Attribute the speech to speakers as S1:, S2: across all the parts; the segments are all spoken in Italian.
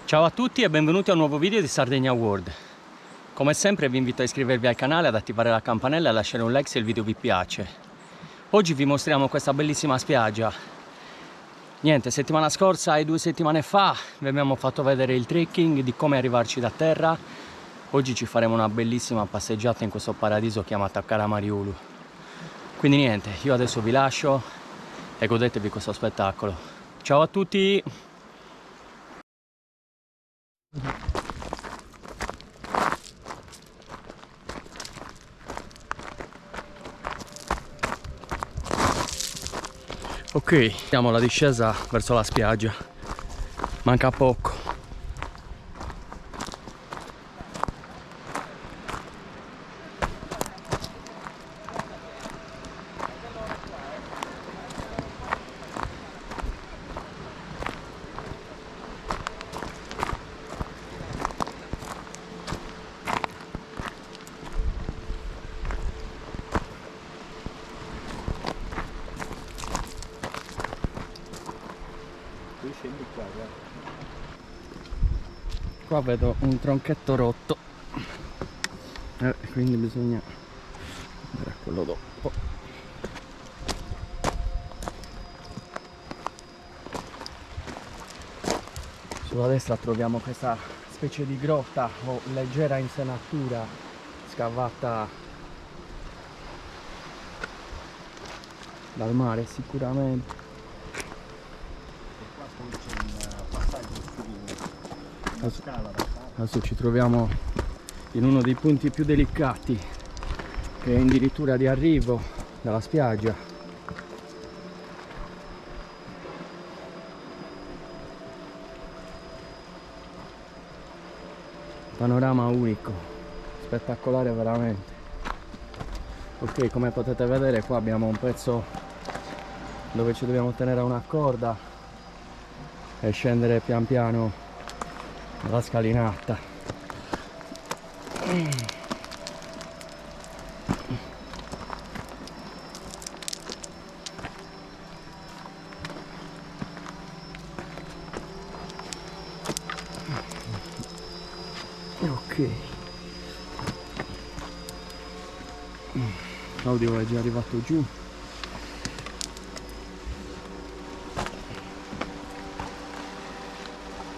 S1: Ciao a tutti e benvenuti a un nuovo video di Sardegna World. Come sempre vi invito a iscrivervi al canale, ad attivare la campanella e a lasciare un like se il video vi piace. Oggi vi mostriamo questa bellissima spiaggia. Niente, settimana scorsa e 2 settimane fa vi abbiamo fatto vedere il trekking di come arrivarci da terra. Oggi ci faremo una bellissima passeggiata in questo paradiso chiamato Karamariulu. Quindi niente, io adesso vi lascio e godetevi questo spettacolo. Ciao a tutti! Ok, siamo alla discesa verso la spiaggia, manca poco. Qua vedo un tronchetto rotto, quindi bisogna andare a quello dopo. Sulla destra troviamo questa specie di grotta o leggera insenatura scavata dal mare sicuramente. Adesso ci troviamo in uno dei punti più delicati, che è addirittura di arrivo dalla spiaggia. Panorama unico, spettacolare veramente. Ok, come potete vedere qua abbiamo un pezzo dove ci dobbiamo tenere a una corda e scendere pian piano la scalinata. Ok, Claudio è già arrivato giù.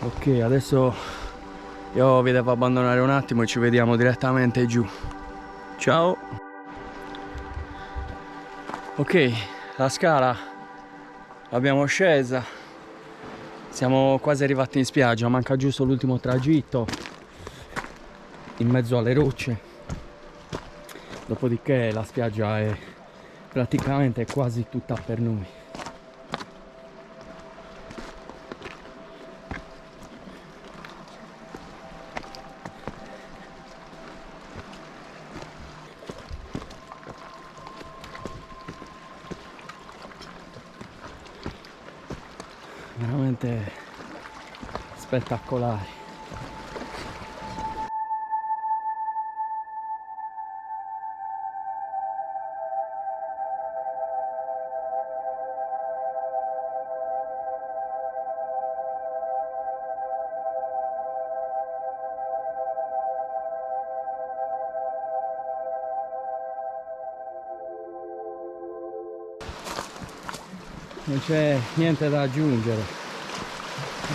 S1: Ok, adesso io vi devo abbandonare un attimo e ci vediamo direttamente giù. Ciao! Ok, la scala l'abbiamo scesa, siamo quasi arrivati in spiaggia, manca giusto l'ultimo tragitto in mezzo alle rocce. Dopodiché la spiaggia è praticamente quasi tutta per noi. Veramente spettacolari. Non c'è niente da aggiungere.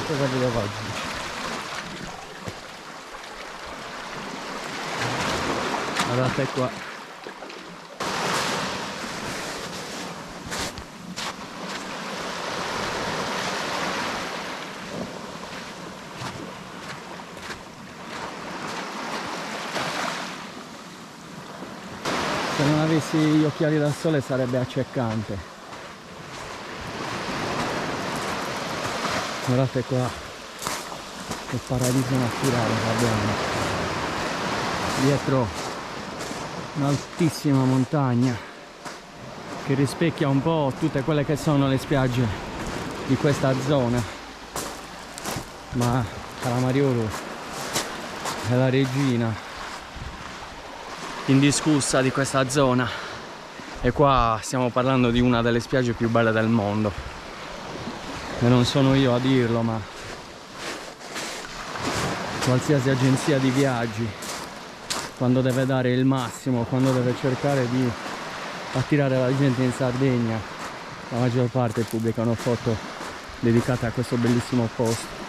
S1: Cosa vi devo aggiungere? Guardate qua. Se non avessi gli occhiali da sole sarebbe accecante. Guardate qua che paradiso naturale che abbiamo. Dietro un'altissima montagna che rispecchia un po' tutte quelle che sono le spiagge di questa zona, ma Karamariulu è la regina indiscussa di questa zona, e qua stiamo parlando di una delle spiagge più belle del mondo. E non sono io a dirlo, ma qualsiasi agenzia di viaggi, quando deve dare il massimo, quando deve cercare di attirare la gente in Sardegna, la maggior parte pubblicano foto dedicate a questo bellissimo posto.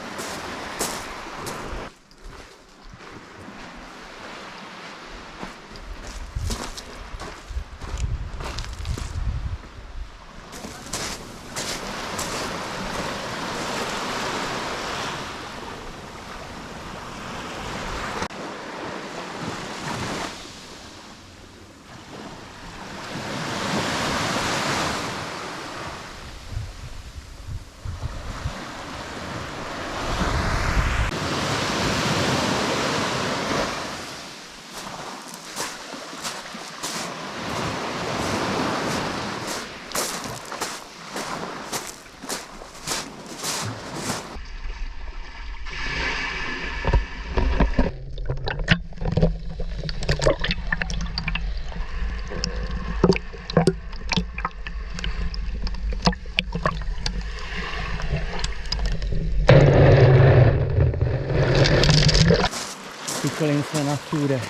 S1: Piccole insenature che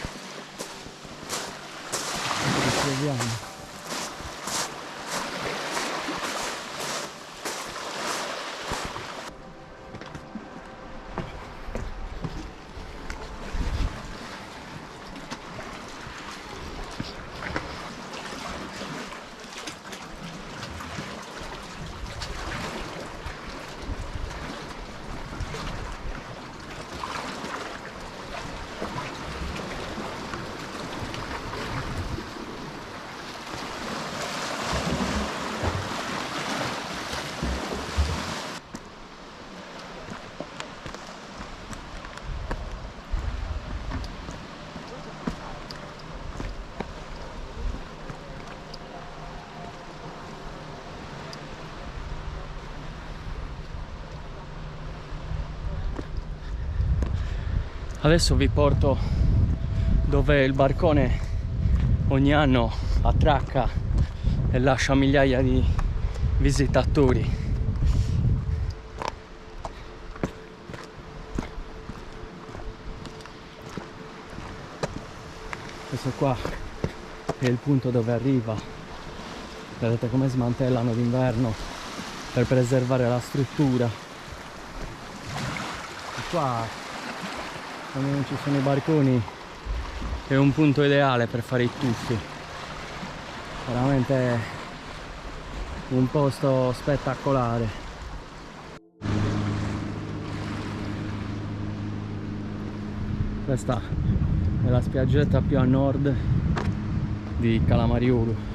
S1: troviamo. Adesso vi porto dove il barcone ogni anno attracca e lascia migliaia di visitatori. Questo qua è il punto dove arriva. Vedete come smantellano d'inverno per preservare la struttura. E qua, quando non ci sono i barconi, è un punto ideale per fare i tuffi. Veramente un posto spettacolare. Questa è la spiaggetta più a nord di Calamariolo.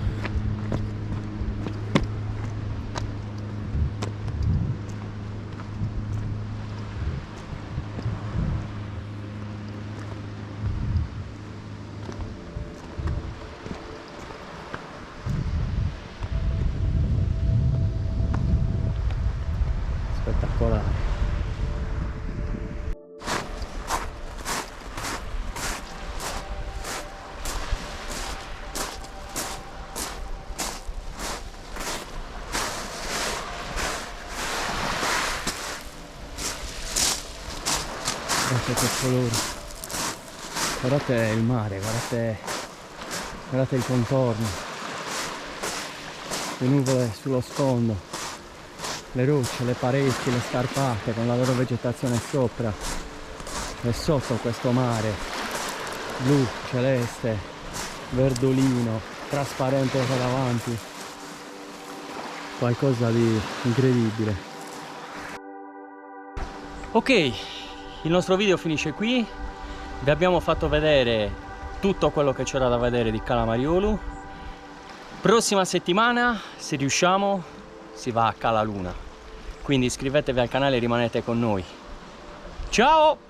S1: Spettacolare. Guardate che colore, guardate il mare, guardate il contorno, le nuvole sullo sfondo, le rocce, le pareti, le scarpate con la loro vegetazione sopra e sotto questo mare blu, celeste, verdolino, trasparente per avanti, qualcosa di incredibile. Ok, il nostro video finisce qui. Vi abbiamo fatto vedere tutto quello che c'era da vedere di Calamariolo. Prossima settimana, se riusciamo, si va a Cala Luna. Quindi iscrivetevi al canale e rimanete con noi. Ciao!